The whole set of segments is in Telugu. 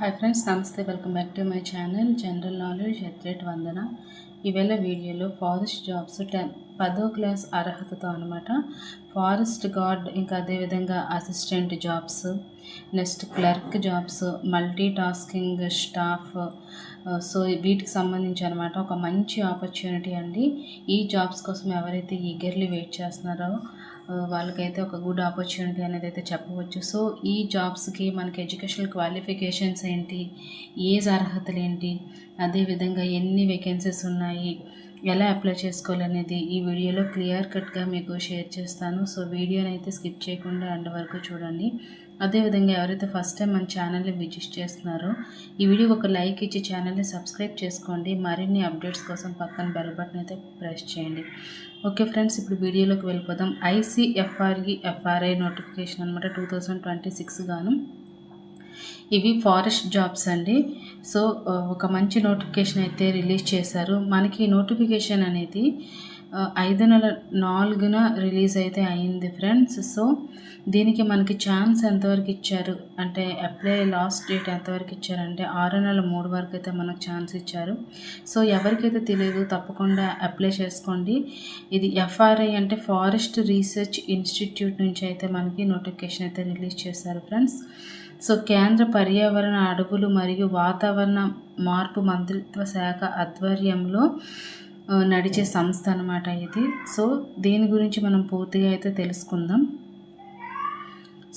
హాయ్ ఫ్రెండ్స్, నమస్తే. Welcome back to my channel general knowledge athlete Vandana. ఈవేళ వీడియోలో ఫారెస్ట్ జాబ్స్ 10వ క్లాస్ అర్హతతో అనమాట. ఫారెస్ట్ గార్డ్, ఇంకా అదేవిధంగా assistant jobs, next clerk jobs, multi tasking staff, so వీటికి సంబంధించి అనమాట ఒక మంచి ఆపర్చునిటీ అండి. ఈ జాబ్స్ కోసం ఎవరైతే ఈగర్లీ వెయిట్ చేస్తున్నారో వాళ్ళకైతే ఒక గుడ్ ఆపర్చునిటీ అనేది అయితే చెప్పవచ్చు. సో ఈ జాబ్స్కి మనకి ఎడ్యుకేషనల్ క్వాలిఫికేషన్స్ ఏంటి, ఏజ్ అర్హతలు ఏంటి, అదేవిధంగా ఎన్ని వేకెన్సీస్ ఉన్నాయి, ఎలా అప్లై చేసుకోవాలనేది ఈ వీడియోలో క్లియర్ కట్గా మీకు షేర్ చేస్తాను. సో వీడియోని అయితే స్కిప్ చేయకుండా ఎండ్ వరకు చూడండి. అదేవిధంగా ఎవరైతే ఫస్ట్ టైం మన ఛానల్ని విజిట్ చేస్తున్నారో ఈ వీడియోకి ఒక లైక్ ఇచ్చి ఛానల్ని సబ్స్క్రైబ్ చేసుకోండి. మరిన్ని అప్డేట్స్ కోసం పక్కన బెల్ బటన్ అయితే ప్రెస్ చేయండి. ఓకే ఫ్రెండ్స్, ఇప్పుడు వీడియోలోకి వెళ్ళిపోదాం. ICFRE నోటిఫికేషన్ అనమాట 2026 గాను ఇవి ఫారెస్ట్ జాబ్స్ అండి. సో ఒక మంచి నోటిఫికేషన్ అయితే రిలీజ్ చేశారు. మనకి నోటిఫికేషన్ అనేది 5 నెల 4న రిలీజ్ అయితే అయింది ఫ్రెండ్స్. సో దీనికి మనకి ఛాన్స్ ఎంతవరకు ఇచ్చారు అంటే అప్లై లాస్ట్ డేట్ ఎంతవరకు ఇచ్చారంటే 6 నెలల 3 వరకు అయితే మనకు ఛాన్స్ ఇచ్చారు. సో ఎవరికైతే తెలియదు తప్పకుండా అప్లై చేసుకోండి. ఇది FRI అంటే ఫారెస్ట్ రీసెర్చ్ ఇన్స్టిట్యూట్ నుంచి అయితే మనకి నోటిఫికేషన్ అయితే రిలీజ్ చేశారు ఫ్రెండ్స్. సో కేంద్ర పర్యావరణ, అడవులు మరియు వాతావరణ మార్పు మంత్రిత్వ శాఖ ఆధ్వర్యంలో నడిచే సంస్థ అనమాట ఇది. సో దీని గురించి మనం పూర్తిగా అయితే తెలుసుకుందాం.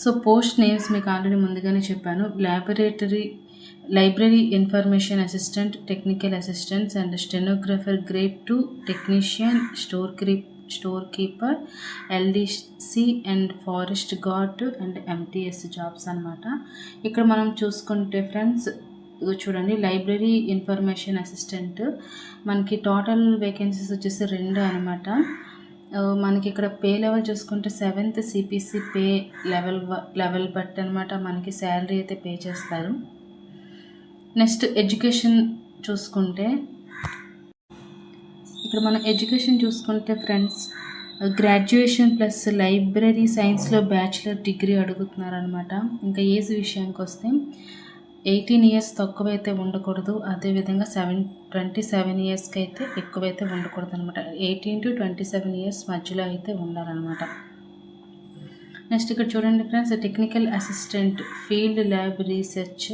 సో పోస్ట్ నేమ్స్ మీకు ఆల్రెడీ ముందుగానే చెప్పాను. Library information assistant, technical assistants and stenographer grade 2, technician, store keeper, LDC and forest gourd and MTS jobs అనమాట. ఇక్కడ మనం చూసుకుంటే ఫ్రెండ్స్ చూడండి, లైబ్రరీ ఇన్ఫర్మేషన్ అసిస్టెంట్ మనకి టోటల్ వేకెన్సీస్ వచ్చేసి 2 అనమాట. మనకి ఇక్కడ పే లెవెల్ చూసుకుంటే 7th CPC పే లెవెల్ బట్టి అనమాట మనకి శాలరీ అయితే పే చేస్తారు. నెక్స్ట్ ఎడ్యుకేషన్ చూసుకుంటే ఇక్కడ మనం ఎడ్యుకేషన్ చూసుకుంటే ఫ్రెండ్స్ గ్రాడ్యుయేషన్ ప్లస్ లైబ్రరీ సైన్స్లో బ్యాచిలర్ డిగ్రీ అడుగుతున్నారనమాట. ఇంకా ఏజ్ విషయానికి వస్తే 18 ఇయర్స్ తక్కువైతే ఉండకూడదు, అదేవిధంగా 27 ఇయర్స్కి అయితే ఎక్కువైతే ఉండకూడదు అనమాట. 18 to 27 ఇయర్స్ మధ్యలో అయితే ఉండాలన్నమాట. నెక్స్ట్ ఇక్కడ చూడండి friends, technical assistant field lab research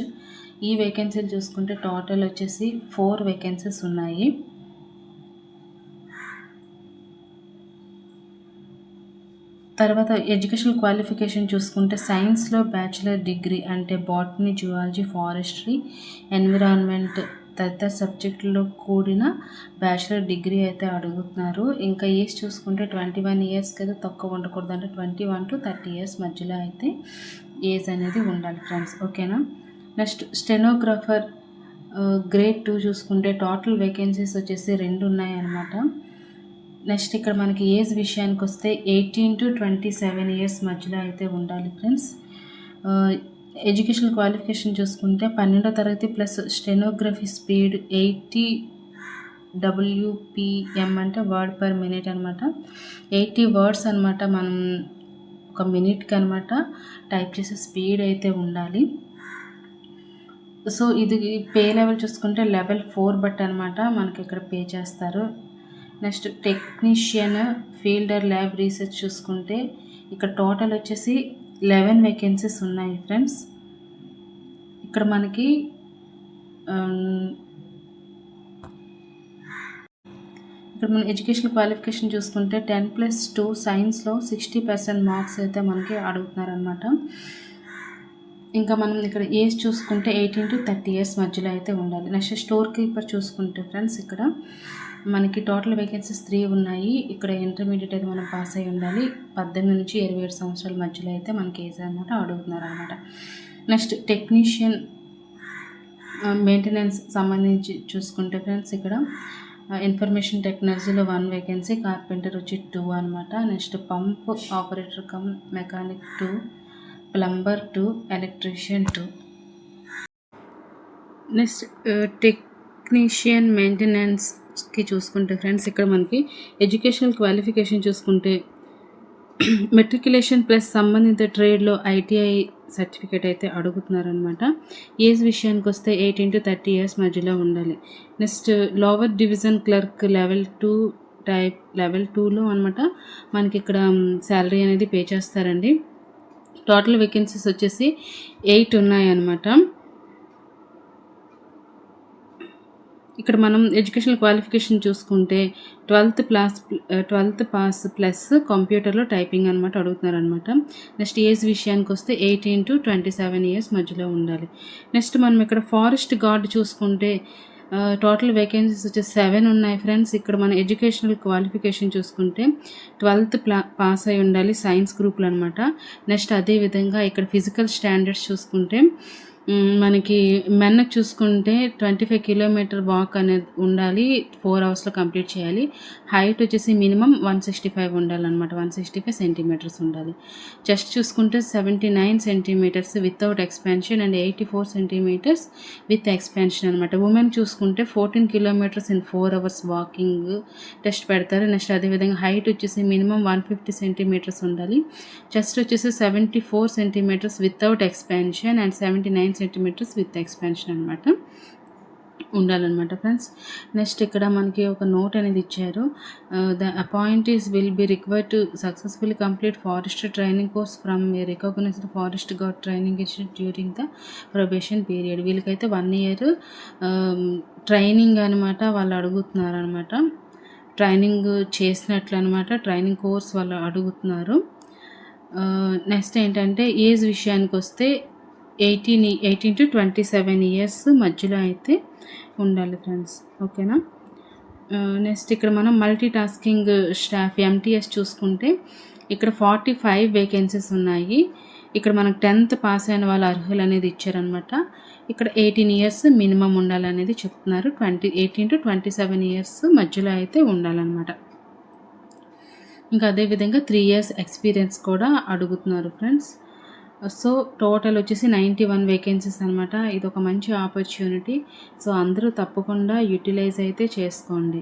ఈ వేకెన్సీలు చూసుకుంటే టోటల్ వచ్చేసి 4 వేకెన్సీస్ ఉన్నాయి. తర్వాత ఎడ్యుకేషనల్ క్వాలిఫికేషన్ చూసుకుంటే సైన్స్లో బ్యాచిలర్ డిగ్రీ అంటే బాటనీ, జువాలజీ, ఫారెస్ట్రీ, ఎన్విరాన్మెంట్ తదితర సబ్జెక్టులో కూడిన బ్యాచిలర్ డిగ్రీ అయితే అడుగుతున్నారు. ఇంకా ఏజ్ చూసుకుంటే 21 ఇయర్స్కి అయితే తక్కువ ఉండకూడదు, అంటే 21 to 30 ఇయర్స్ మధ్యలో అయితే ఏజ్ అనేది ఉండాలి ఫ్రెండ్స్. ఓకేనా. నెక్స్ట్ స్టెనోగ్రాఫర్ గ్రేడ్ 2 చూసుకుంటే టోటల్ వేకెన్సీస్ వచ్చేసి 2 ఉన్నాయి అన్నమాట. నెక్స్ట్ ఇక్కడ మనకి ఏజ్ విషయానికి వస్తే 18 to 27 ఇయర్స్ మధ్యలో అయితే ఉండాలి ఫ్రెండ్స్. ఎడ్యుకేషనల్ క్వాలిఫికేషన్ చూసుకుంటే 12వ తరగతి ప్లస్ స్టెనోగ్రఫీ స్పీడ్ 80 WPM అంటే వర్డ్ పర్ మినిట్ అనమాట. 80 వర్డ్స్ అనమాట మనం ఒక మినిట్కి అనమాట టైప్ చేసే స్పీడ్ అయితే ఉండాలి. సో ఇది పే లెవెల్ చూసుకుంటే లెవెల్ 4 బట్ అనమాట మనకి ఇక్కడ పే చేస్తారు. Next technician fielder lab research చూసుకుంటే ఇక్కడ టోటల్ వచ్చేసి 11 వేకెన్సీస్ ఉన్నాయి ఫ్రెండ్స్. ఇక్కడ మనకి మన ఎడ్యుకేషనల్ క్వాలిఫికేషన్ చూసుకుంటే 10+2 సైన్స్లో 60% మార్క్స్ అయితే మనకి అడుగుతున్నారనమాట. ఇంకా మనం ఇక్కడ ఏజ్ చూసుకుంటే 18 to 30 ఇయర్స్ మధ్యలో అయితే ఉండాలి. నెక్స్ట్ స్టోర్ కీపర్ చూసుకుంటే ఫ్రెండ్స్ ఇక్కడ మనకి టోటల్ వేకెన్సీస్ 3 ఉన్నాయి. ఇక్కడ ఇంటర్మీడియట్ అయితే మనం పాస్ అయి ఉండాలి. 18 నుంచి 27 సంవత్సరాల మధ్యలో అయితే మనకి ఏజ్ అనమాట అడుగుతున్నారు అనమాట. నెక్స్ట్ టెక్నీషియన్ మెయింటెనెన్స్ సంబంధించి చూసుకుంటే ఫ్రెండ్స్ ఇక్కడ ఇన్ఫర్మేషన్ టెక్నాలజీలో 1 వేకెన్సీ, కార్పెంటర్ వచ్చి 2 అనమాట. Next pump operator cum mechanic 2, plumber 2, electrician 2. Next technician మెయింటెనెన్స్కి చూసుకుంటే ఫ్రెండ్స్ ఇక్కడ మనకి ఎడ్యుకేషనల్ క్వాలిఫికేషన్ చూసుకుంటే మెట్రికులేషన్ ప్లస్ సంబంధిత ట్రేడ్‌లో ఐటీఐ సర్టిఫికేట్ అయితే అడుగుతున్నారనమాట. ఏజ్ విషయానికి వస్తే 18 to 30 ఇయర్స్ మధ్యలో ఉండాలి. Next lower division clerk level 2 level 2లో అనమాట మనకిక్కడ శాలరీ అనేది పే చేస్తారండి. టోటల్ వేకెన్సీస్ వచ్చేసి 8 ఉన్నాయన్నమాట. ఇక్కడ మనం ఎడ్యుకేషనల్ క్వాలిఫికేషన్ చూసుకుంటే 12th పాస్ ప్లస్ కంప్యూటర్లో టైపింగ్ అనమాట అడుగుతున్నారనమాట. నెక్స్ట్ ఏజ్ విషయానికి వస్తే 18 to 27 ఇయర్స్ మధ్యలో ఉండాలి. నెక్స్ట్ మనం ఇక్కడ ఫారెస్ట్ గార్డ్ చూసుకుంటే టోటల్ వేకెన్సీస్ వచ్చేసి 7 ఉన్నాయి ఫ్రెండ్స్. ఇక్కడ మన ఎడ్యుకేషనల్ క్వాలిఫికేషన్ చూసుకుంటే 12th పాస్ అయి ఉండాలి, సైన్స్ గ్రూప్లో అనమాట. నెక్స్ట్ అదేవిధంగా ఇక్కడ ఫిజికల్ స్టాండర్డ్స్ చూసుకుంటే మనకి మెన్‌కి చూసుకుంటే 25 కిలోమీటర్ వాక్ అనేది ఉండాలి. 4 అవర్స్‌లో కంప్లీట్ చేయాలి. హైట్ వచ్చేసి మినిమమ్ 165 ఉండాలనమాట. 165 సెంటీమీటర్స్ ఉండాలి. చెస్ట్ చూసుకుంటే 79 centimetres without expansion and 84 centimetres with expansion అనమాట. ఉమెన్ చూసుకుంటే 14 kilometres in 4 hours walking test పెడతారు. నెక్స్ట్ అదేవిధంగా హైట్ వచ్చేసి మినిమమ్ 150 సెంటీమీటర్స్ ఉండాలి. చెస్ట్ వచ్చేసి 74 centimetres without expansion and 79 centimetres with expansion అనమాట ఉండాలన్నమాట ఫ్రెండ్స్. నెక్స్ట్ ఇక్కడ మనకి ఒక నోట్ అనేది ఇచ్చారు. The appointees will be required to successfully complete forest training course from a recognised forest guard training institute during the probation period. వీళ్ళకైతే 1 ఇయర్ ట్రైనింగ్ అనమాట వాళ్ళు అడుగుతున్నారు అనమాట. ట్రైనింగ్ చేసినట్లు అనమాట. ట్రైనింగ్ కోర్స్ వాళ్ళు అడుగుతున్నారు. నెక్స్ట్ ఏంటంటే ఏజ్ విషయానికి వస్తే 18 to 27 ఇయర్స్ మధ్యలో అయితే ఉండాలి ఫ్రెండ్స్. ఓకేనా. నెక్స్ట్ ఇక్కడ మనం మల్టీ టాస్కింగ్ స్టాఫ్ ఎంటీఎస్ చూసుకుంటే ఇక్కడ 45 వేకెన్సీస్ ఉన్నాయి. ఇక్కడ మనకు 10th పాస్ అయిన వాళ్ళు అర్హులు అనేది ఇచ్చారనమాట. ఇక్కడ 18 ఇయర్స్ మినిమం ఉండాలనేది చెప్తున్నారు. 18 to 27 ఇయర్స్ మధ్యలో అయితే ఉండాలన్నమాట. ఇంకా అదేవిధంగా 3 ఇయర్స్ ఎక్స్పీరియన్స్ కూడా అడుగుతున్నారు ఫ్రెండ్స్. సో టోటల్ వచ్చేసి 91 వేకెన్సీస్ అనమాట. ఇది ఒక మంచి ఆపర్చునిటీ. సో అందరూ తప్పకుండా యూటిలైజ్ అయితే చేసుకోండి.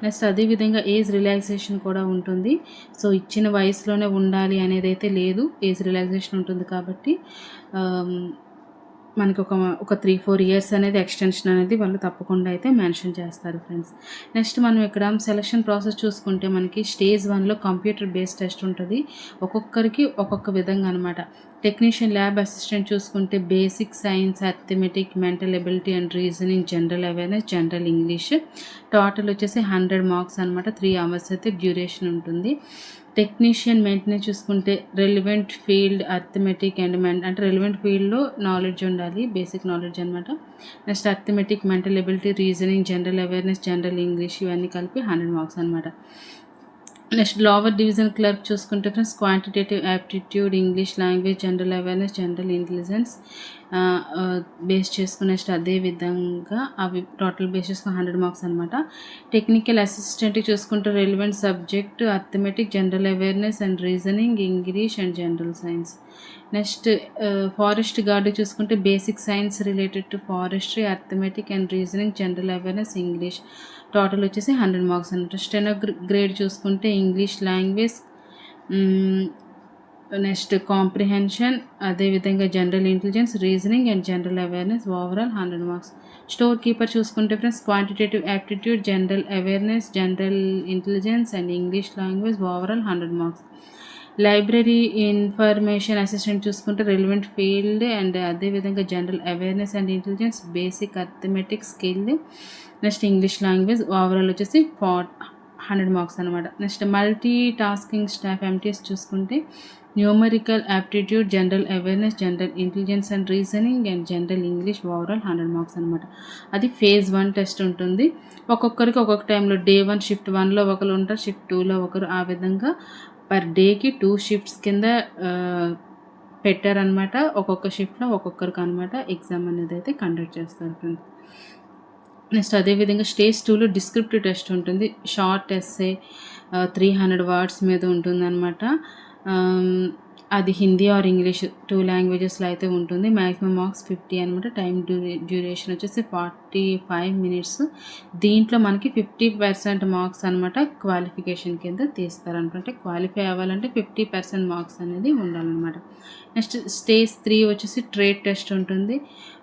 నెక్స్ట్ అదేవిధంగా ఏజ్ రిలాక్సేషన్ కూడా ఉంటుంది. సో ఇచ్చిన వయసులోనే ఉండాలి అనేది అయితే లేదు. ఏజ్ రిలాక్సేషన్ ఉంటుంది కాబట్టి మనకి ఒక 3-4 ఇయర్స్ అనేది ఎక్స్టెన్షన్ అనేది వాళ్ళు తప్పకుండా అయితే మెన్షన్ చేస్తారు ఫ్రెండ్స్. నెక్స్ట్ మనం ఇక్కడ సెలక్షన్ ప్రాసెస్ చూసుకుంటే మనకి స్టేజ్ 1లో కంప్యూటర్ బేస్డ్ టెస్ట్ ఉంటుంది. ఒక్కొక్కరికి ఒక్కొక్క విధంగా అనమాట. టెక్నీషియన్ ల్యాబ్ అసిస్టెంట్ చూసుకుంటే basic science, arithmetic, mental ability and reasoning, general awareness, general English. Total వచ్చేసి 100 మార్క్స్ అనమాట. 3 అవర్స్ అయితే డ్యూరేషన్ ఉంటుంది. టెక్నీషియన్ మెయింటెనెన్స్ చూసుకుంటే రెలివెంట్ ఫీల్డ్ అర్థమెటిక్ అండ్ అంటే రెలివెంట్ ఫీల్డ్లో నాలెడ్జ్ ఉండాలి, బేసిక్ నాలెడ్జ్ అనమాట. Next arithmetic, mental ability, reasoning, general awareness, general English ఇవన్నీ కలిపి 100 మార్క్స్ అనమాట. నెక్స్ట్ లోవర్ డివిజన్ క్లర్క్ చూసుకుంటే friends quantitative aptitude, English language, general awareness, general intelligence base చేసుకుని నెక్స్ట్ అదే విధంగా అవి టోటల్ బేస్ చేసుకుని 100 మార్క్స్ అనమాట. టెక్నికల్ అసిస్టెంట్ చూసుకుంటే relevant subject arithmetic, general awareness and reasoning, English and general science. Next forest guard చూసుకుంటే basic science related to forestry, arithmetic and reasoning, general awareness, English. Total వచ్చేసి 100 మార్క్స్ అనమాట. స్టెనో గ్రేడ్ చూసుకుంటే ఇంగ్లీష్ లాంగ్వేజ్, నెక్స్ట్ కాంప్రిహెన్షన్, అదేవిధంగా general intelligence, reasoning and general awareness, overall 100 marks. Store keeper చూసుకుంటే friends quantitative aptitude, general awareness, general intelligence and English language, overall 100 marks. Library information assistant చూసుకుంటే రెలివెంట్ ఫీల్డ్ అండ్ అదేవిధంగా general awareness and intelligence, basic arithmetic skill, next English language, overall వచ్చేసి 100 మార్క్స్ అనమాట. Next multi tasking staff MTS చూసుకుంటే numerical aptitude, general awareness, general intelligence and reasoning and general English, overall 100 marks అనమాట. అది phase 1 టెస్ట్ ఉంటుంది. ఒక్కొక్కరికి ఒక్కొక్క టైంలో డే 1 షిఫ్ట్ 1లో ఒకరు ఉంటారు, షిఫ్ట్ 2లో ఒకరు, ఆ విధంగా పర్ డేకి 2 షిఫ్ట్స్ కింద పెట్టారనమాట. ఒక్కొక్క షిఫ్ట్లో ఒక్కొక్కరికి అనమాట ఎగ్జామ్ అనేది అయితే కండక్ట్ చేస్తారు ఫ్రెండ్స్. నెక్స్ట్ అదేవిధంగా స్టేజ్ 2లో డిస్క్రిప్టివ్ టెస్ట్ ఉంటుంది. షార్ట్ ఎస్సే 300 వర్డ్స్ మీద ఉంటుందన్నమాట. అది హిందీ ఆర్ ఇంగ్లీష్ 2 లాంగ్వేజెస్లో అయితే ఉంటుంది. మ్యాక్సిమం మార్క్స్ 50 అనమాట. టైం డ్యూరేషన్ వచ్చేసి 45 మినిట్స్. దీంట్లో మనకి 50% మార్క్స్ అనమాట క్వాలిఫికేషన్ కింద తీస్తారనమాట. అంటే క్వాలిఫై అవ్వాలంటే 50% మార్క్స్ అనేది ఉండాలన్నమాట. నెక్స్ట్ స్టేజ్ 3 వచ్చేసి ట్రేడ్ టెస్ట్ ఉంటుంది.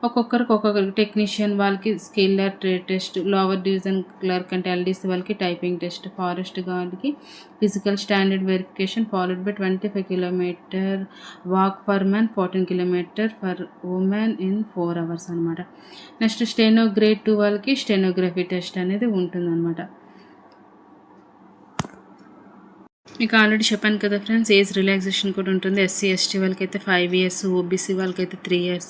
ఒక్కొక్కరికి ఒక్కొక్కరికి టెక్నీషియన్ వాళ్ళకి skiller trade test, lower division clerk అంటే ఎల్డీసీ వాళ్ళకి టైపింగ్ టెస్ట్, ఫారెస్ట్ గార్డ్కి physical standard verification followed by 25 kilometre walk for man, 14 kilometre for women in 4 hours అనమాట. నెక్స్ట్ స్టెనో గ్రేడ్ 2 వాళ్ళకి స్టెనోగ్రఫీ టెస్ట్ అనేది ఉంటుందన్నమాట. మీకు ఆల్రెడీ చెప్పాను కదా ఫ్రెండ్స్, ఏజ్ రిలాక్సేషన్ కూడా ఉంటుంది. ఎస్సీ ఎస్టీ వాళ్ళకైతే 5 years, ఓబీసీ వాళ్ళకైతే 3 years,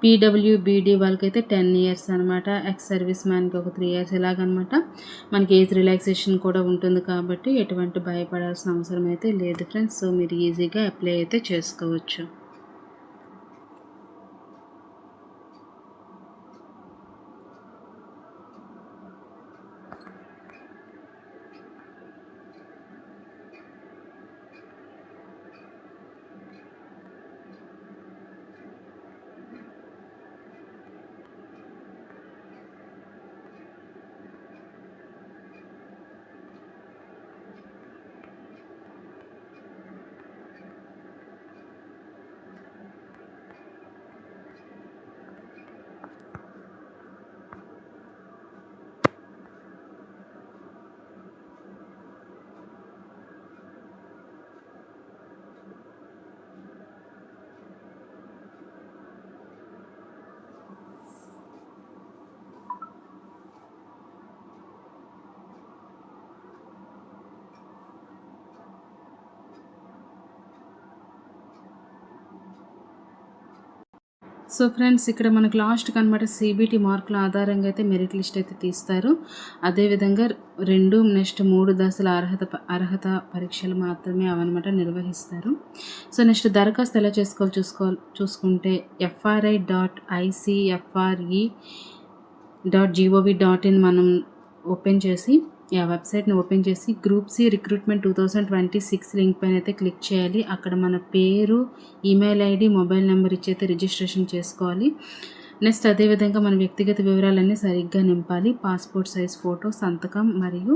పీడబ్ల్యూబీడీ వాళ్ళకైతే 10 years అనమాట. ఎక్స్ సర్వీస్ మ్యాన్కి ఒక 3 years ఇలాగనమాట. మనకి ఏజ్ రిలాక్సేషన్ కూడా ఉంటుంది కాబట్టి ఎటువంటి భయపడాల్సిన అవసరం అయితే లేదు ఫ్రెండ్స్. సో మీరు ఈజీగా అప్లై అయితే చేసుకోవచ్చు. సో ఫ్రెండ్స్, ఇక్కడ మనకు లాస్ట్కి అనమాట CBT మార్కుల ఆధారంగా అయితే మెరిట్ లిస్ట్ అయితే తీస్తారు. అదేవిధంగా 2 నెక్స్ట్ 3 దశల అర్హత పరీక్షలు మాత్రమే అవన్నమాట నిర్వహిస్తారు. సో నెక్స్ట్ దరఖాస్తు ఎలా చూసుకుంటే FRI.ICFRE.gov.in మనం ఓపెన్ చేసి ఆ వెబ్సైట్ని ఓపెన్ చేసి గ్రూప్ సి రిక్రూట్మెంట్ 2026 లింక్ పైన అయితే క్లిక్ చేయాలి. అక్కడ మన పేరు, ఈమెయిల్ ఐడి, మొబైల్ నెంబర్ ఇచ్చి అయితే రిజిస్ట్రేషన్ చేసుకోవాలి. నెక్స్ట్ అదేవిధంగా మన వ్యక్తిగత వివరాలన్నీ సరిగ్గా నింపాలి. పాస్పోర్ట్ సైజ్ ఫోటో, సంతకం మరియు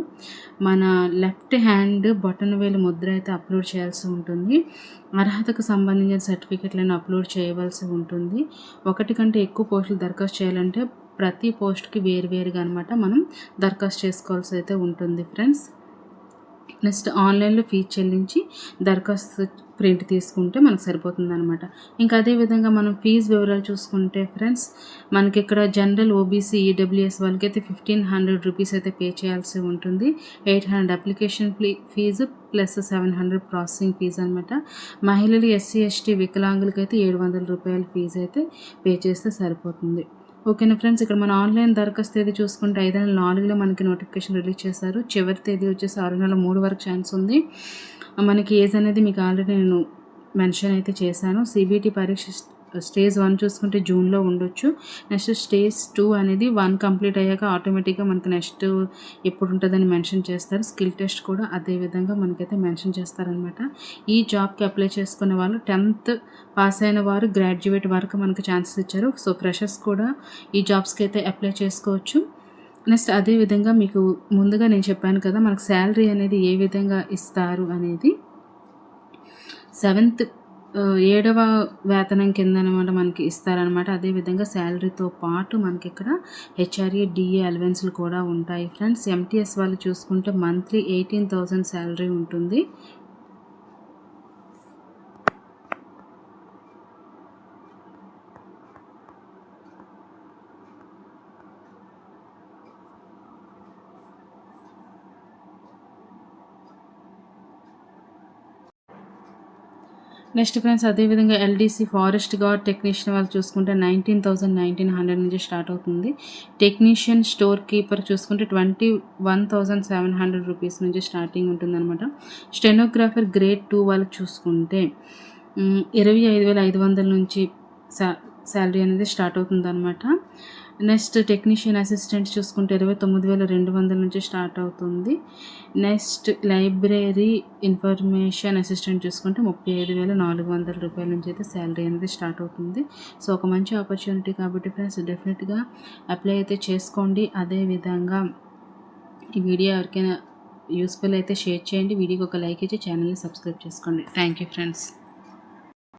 మన లెఫ్ట్ హ్యాండ్ బొటన వేలు ముద్ర అయితే అప్లోడ్ చేయాల్సి ఉంటుంది. అర్హతకు సంబంధించిన సర్టిఫికెట్లను అప్లోడ్ చేయవలసి ఉంటుంది. 1 కంటే ఎక్కువ పోస్టులు దరఖాస్తు చేయాలంటే ప్రతి పోస్ట్కి వేరువేరుగా అనమాట మనం దరఖాస్తు చేసుకోవాల్సి అయితే ఉంటుంది ఫ్రెండ్స్. నెక్స్ట్ ఆన్లైన్లో ఫీజు చెల్లించి దరఖాస్తు ప్రింట్ తీసుకుంటే మనకు సరిపోతుంది అనమాట. ఇంకా అదేవిధంగా మనం ఫీజు వివరాలు చూసుకుంటే ఫ్రెండ్స్, మనకి ఇక్కడ జనరల్, ఓబీసీ, ఈడబ్ల్యూఎస్ వాళ్ళకైతే 1500 రూపీస్ అయితే పే చేయాల్సి ఉంటుంది. 800 application fee plus 700 processing fee అనమాట. మహిళలు, ఎస్సీ ఎస్టీ వికలాంగులకైతే 700 రూపాయల ఫీజు అయితే పే చేస్తే సరిపోతుంది. ఓకేనా ఫ్రెండ్స్, ఇక్కడ మన ఆన్లైన్ దరఖాస్తు తేదీ చూసుకుంటే 5/4లో మనకి నోటిఫికేషన్ రిలీజ్ చేశారు. చివరి తేదీ వచ్చేసి 6/3 వరకు ఛాన్స్ ఉంది. మనకి ఏజ్ అనేది మీకు ఆల్రెడీ నేను మెన్షన్ అయితే చేశాను. CBT పరీక్ష స్టేజ్ 1 చూసుకుంటే జూన్లో ఉండొచ్చు. నెక్స్ట్ స్టేజ్ 2 అనేది 1 కంప్లీట్ అయ్యాక ఆటోమేటిక్గా మనకి నెక్స్ట్ ఎప్పుడు ఉంటుందని మెన్షన్ చేస్తారు. స్కిల్ టెస్ట్ కూడా అదే విధంగా మనకైతే మెన్షన్ చేస్తారనమాట. ఈ జాబ్కి అప్లై చేసుకునే వాళ్ళు 10th పాస్ అయిన వారు, గ్రాడ్యుయేట్ వరకు మనకు ఛాన్సెస్ ఇచ్చారు. సో ఫ్రెషర్స్ కూడా ఈ జాబ్స్కి అయితే అప్లై చేసుకోవచ్చు. నెక్స్ట్ అదేవిధంగా మీకు ముందుగా నేను చెప్పాను కదా, మనకు శాలరీ అనేది ఏ విధంగా ఇస్తారు అనేది 7వ వేతనం కింద అనమాట మనకి ఇస్తారనమాట. అదేవిధంగా శాలరీతో పాటు మనకి ఇక్కడ HRA, DA అలవెన్స్లు కూడా ఉంటాయి ఫ్రెండ్స్. MTS వాళ్ళు చూసుకుంటే మంత్లీ 18,000 శాలరీ ఉంటుంది. నెక్స్ట్ ఫ్రెండ్స్, అదేవిధంగా LDC ఫారెస్ట్ గార్డ్ టెక్నీషియన్ వాళ్ళు చూసుకుంటే 19,900 నుంచి స్టార్ట్ అవుతుంది. టెక్నీషియన్ స్టోర్ కీపర్ చూసుకుంటే 21,700 రూపీస్ నుంచి స్టార్టింగ్ ఉంటుందన్నమాట. స్టెనోగ్రాఫర్ గ్రేడ్ 2 వాళ్ళకి చూసుకుంటే 25,500 నుంచి శాలరీ అనేది స్టార్ట్ అవుతుందన్నమాట. నెక్స్ట్ టెక్నీషియన్ అసిస్టెంట్ చూసుకుంటే 29,200 నుంచి స్టార్ట్ అవుతుంది. నెక్స్ట్ లైబ్రరీ ఇన్ఫర్మేషన్ అసిస్టెంట్ చూసుకుంటే 35,400 రూపాయల నుంచి అయితే శాలరీ అనేది స్టార్ట్ అవుతుంది. సో ఒక మంచి ఆపర్చునిటీ కాబట్టి ఫ్రెండ్స్ డెఫినెట్గా అప్లై అయితే చేసుకోండి. అదేవిధంగా ఈ వీడియో ఎవరికైనా యూస్ఫుల్ అయితే షేర్ చేయండి. వీడియోకి ఒక లైక్ ఇచ్చి ఛానల్ని సబ్స్క్రైబ్ చేసుకోండి. Thank you friends.